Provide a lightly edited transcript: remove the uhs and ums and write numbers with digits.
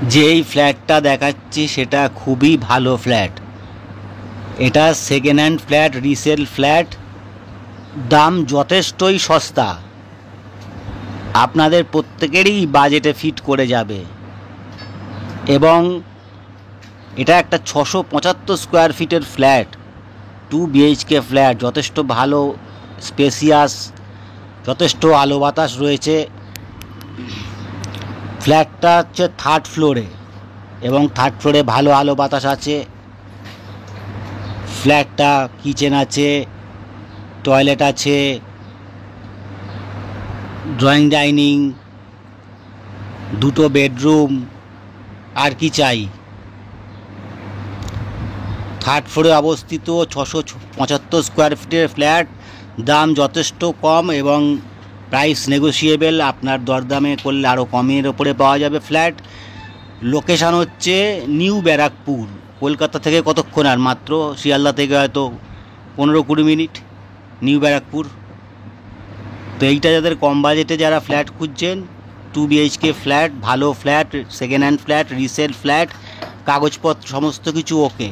যেই ফ্ল্যাটটা দেখাচ্ছি সেটা খুবই ভালো ফ্ল্যাট। এটা second hand flat, resale flat, দাম যথেষ্টই সস্তা, আপনাদের প্রত্যেকেরই বাজেটে ফিট করে যাবে। এবং এটা একটা 675 স্কোয়ার ফিটের ফ্ল্যাট, 2 BHK ফ্ল্যাট, যথেষ্ট ভালো স্পেসিয়াস, যথেষ্ট আলো বাতাস রয়েছে। ফ্ল্যাটটা হচ্ছে 3rd ফ্লোরে এবং 3rd ফ্লোরে ভালো আলো বাতাস আছে। ফ্ল্যাটটা কিচেন আছে, টয়লেট আছে, ড্রয়িং ডাইনিং, 2টো বেডরুম, আর কি চাই। 3rd ফ্লোরে অবস্থিত 675 স্কোয়ার ফিটের ফ্ল্যাট, দাম যথেষ্ট কম এবং প্রাইস নেগোশিয়েবল, আপনার দরদামে করলে আরও কমের ওপরে পাওয়া যাবে ফ্ল্যাট। লোকেশান হচ্ছে নিউ ব্যারাকপুর। কলকাতা থেকে কতক্ষণ, আর মাত্র শিয়ালদা থেকে হয়তো 15-20 মিনিট নিউ ব্যারাকপুর। তো এইটা যাদের কম বাজেটে যারা ফ্ল্যাট খুঁজছেন, 2 BHK ফ্ল্যাট, ভালো flat, second hand flat, resale flat, কাগজপত্র সমস্ত কিছু ওকে।